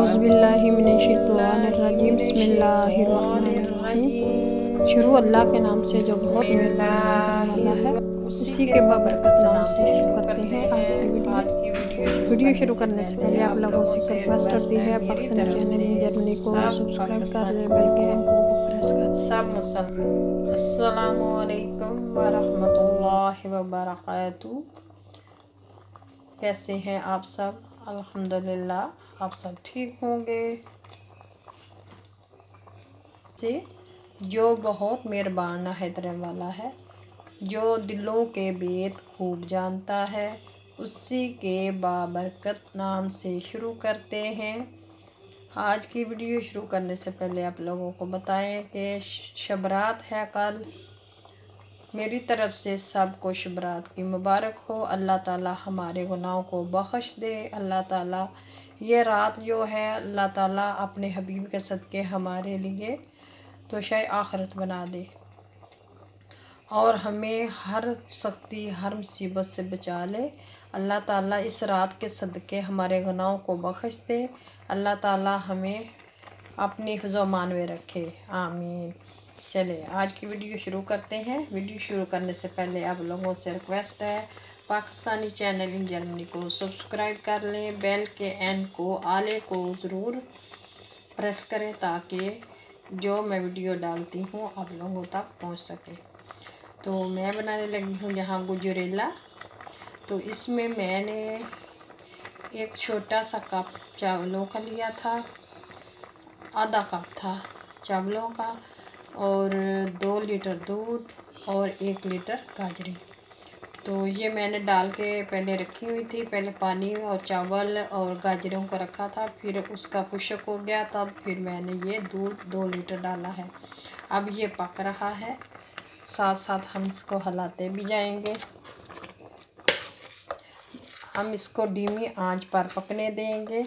औज़ुबिल्लाहिमिनश्शैतानिर्रजीम बिस्मिल्लाहिर्रहमानिर्रहीम। शुरू अल्लाह के नाम से जो बहुत मेहरबान वाला है, उसी के बाबरकत नाम से शुरू करते हैं आज की वीडियो शुरू करने से पहले आप लोगों से एक रिक्वेस्ट करती है, पाकिस्तानी चैनल जर्मनी को सब्सक्राइब कर लें, बेल के आइकन को प्रेस कर सब मुसलमान। अस्सलामु अलैकुम व रहमतुल्लाहि व बरकातुहू। कैसे हैं आप सब? अल्हम्दुलिल्लाह आप सब ठीक होंगे जी। जो बहुत मेहरबान हैदरन वाला है, जो दिलों के भेद खूब जानता है, उसी के बाबरकत नाम से शुरू करते हैं। आज की वीडियो शुरू करने से पहले आप लोगों को बताएं कि शबरात है कल। मेरी तरफ से सबको शबरात की मुबारक हो। अल्लाह ताला हमारे गुनाहों को बख्श दे। अल्लाह ताला ये रात जो है, अल्लाह ताला अपने हबीब के सदक़े हमारे लिए तो शायद आखिरत बना दे और हमें हर सख्ती हर मुसीबत से बचा ले। अल्लाह ताला इस रात के सदक़े हमारे गुनाहों को बख्श दे। अल्लाह ताला हमें अपनी हिफ़्ज़-ओ-मान में रखे, आमीन। चले आज की वीडियो शुरू करते हैं। वीडियो शुरू करने से पहले आप लोगों से रिक्वेस्ट है, पाकिस्तानी चैनल इन जर्मनी को सब्सक्राइब कर लें, बेल के एन को आले को ज़रूर प्रेस करें ताकि जो मैं वीडियो डालती हूँ आप लोगों तक पहुँच सके। तो मैं बनाने लगी हूँ यहाँ गुजरेला। तो इसमें मैंने एक छोटा सा कप चावलों का लिया था, आधा कप था चावलों का, और 2 लीटर दूध और 1 लीटर गाजरी। तो ये मैंने डाल के पहले रखी हुई थी। पहले पानी और चावल और गाजरों को रखा था, फिर उसका खुश्क हो गया, तब फिर मैंने ये दूध 2 लीटर डाला है। अब ये पक रहा है, साथ साथ हम इसको हिलाते भी जाएंगे। हम इसको धीमी आंच पर पकने देंगे।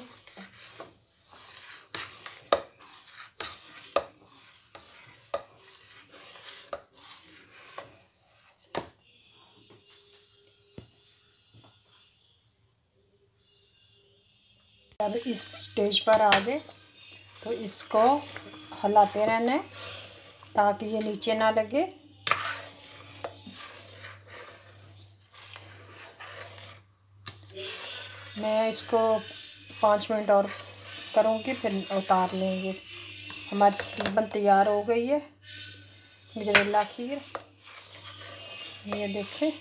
अब इस स्टेज पर आ गए तो इसको हिलाते रहना है ताकि ये नीचे ना लगे। मैं इसको 5 मिनट और करूँगी, फिर उतार लेंगे। हमारी तकरीबन तैयार हो गई है गजरेला खीर। ये देखें,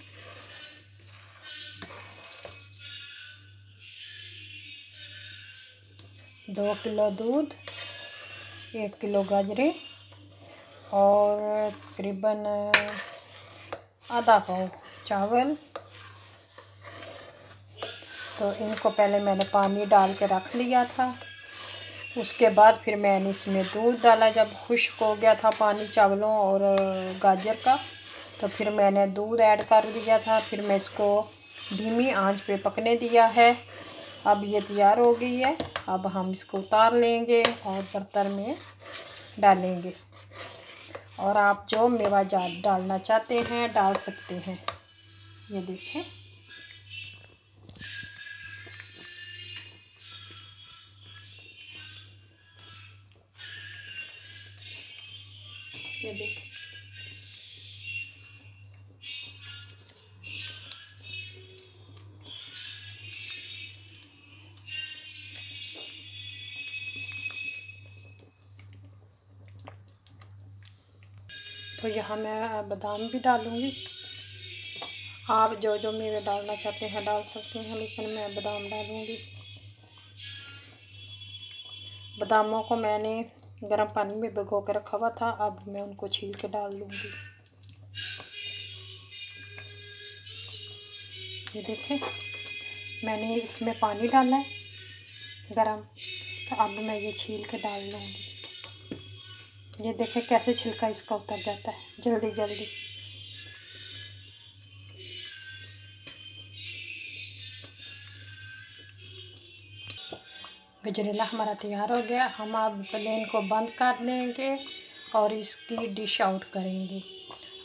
दो किलो दूध, 1 किलो गाजरें और तकरीबन आधा पाव चावल। तो इनको पहले मैंने पानी डाल के रख लिया था। उसके बाद फिर मैंने इसमें दूध डाला। जब खुश्क हो गया था पानी चावलों और गाजर का, तो फिर मैंने दूध ऐड कर दिया था। फिर मैं इसको धीमी आंच पे पकने दिया है। अब ये तैयार हो गई है। अब हम इसको उतार लेंगे और बर्तन में डालेंगे। और आप जो मेवा डालना चाहते हैं डाल सकते हैं। ये देखें, ये देखें। तो यहाँ मैं बादाम भी डालूँगी। आप जो जो मेवे डालना चाहते हैं डाल सकते हैं, लेकिन मैं बादाम डालूँगी। बादामों को मैंने गर्म पानी में भिगो के रखा हुआ था। अब मैं उनको छील के डाल लूँगी। ये देखें, मैंने इसमें पानी डाला है गरम, तो अब मैं ये छील के डाल लूँगी। ये देखें कैसे छिलका इसका उतर जाता है जल्दी जल्दी। गजरेला हमारा तैयार हो गया। हम अब प्लेन को बंद कर देंगे और इसकी डिश आउट करेंगे।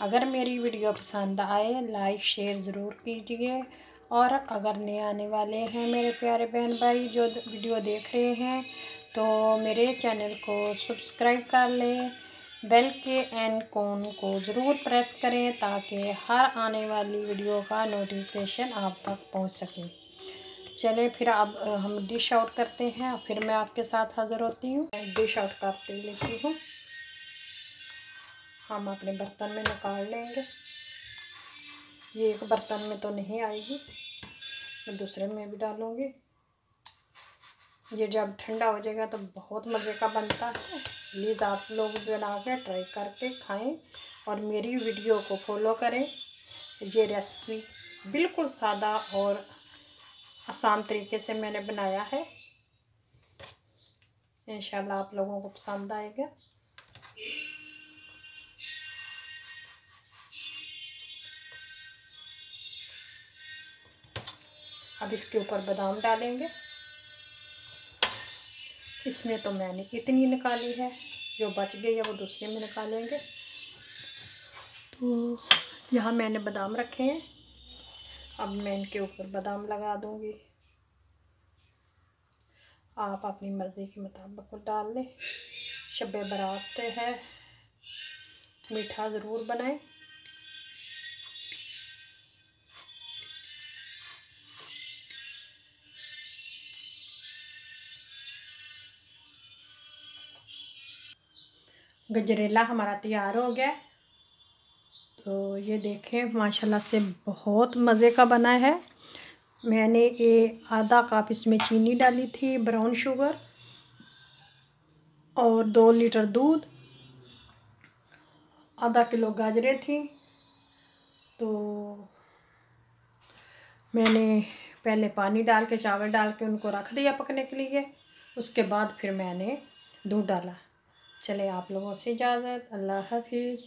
अगर मेरी वीडियो पसंद आए लाइक शेयर ज़रूर कीजिए। और अगर नए आने वाले हैं मेरे प्यारे बहन भाई जो वीडियो देख रहे हैं, तो मेरे चैनल को सब्सक्राइब कर लें, बेल के आइकॉन को ज़रूर प्रेस करें ताकि हर आने वाली वीडियो का नोटिफिकेशन आप तक पहुंच सके। चलें फिर अब हम डिश आउट करते हैं, फिर मैं आपके साथ हाज़िर होती हूँ। डिश आउट करते लेती हूँ, हम अपने बर्तन में निकाल लेंगे। ये एक बर्तन में तो नहीं आएगी, मैं दूसरे में भी डालूँगी। ये जब ठंडा हो जाएगा तो बहुत मज़े का बनता है। प्लीज़ आप लोग बना के ट्राई करके खाएं और मेरी वीडियो को फॉलो करें। ये रेसिपी बिल्कुल सादा और आसान तरीके से मैंने बनाया है, इंशाल्लाह आप लोगों को पसंद आएगा। अब इसके ऊपर बादाम डालेंगे। इसमें तो मैंने इतनी निकाली है, जो बच गई है वो दूसरे में निकालेंगे। तो यहाँ मैंने बादाम रखे हैं, अब मैं इनके ऊपर बादाम लगा दूंगी। आप अपनी मर्ज़ी के मुताबिक डाल लें। शब बारात है, मीठा ज़रूर बनाएं। गजरेला हमारा तैयार हो गया। तो ये देखें माशाल्लाह से बहुत मज़े का बना है। मैंने ये आधा कप इसमें चीनी डाली थी, ब्राउन शुगर, और 2 लीटर दूध, आधा किलो गाजरें थी। तो मैंने पहले पानी डाल के, चावल डाल के उनको रख दिया पकने के लिए। उसके बाद फिर मैंने दूध डाला। चले आप लोगों से इजाज़त, अल्लाह हाफिज़।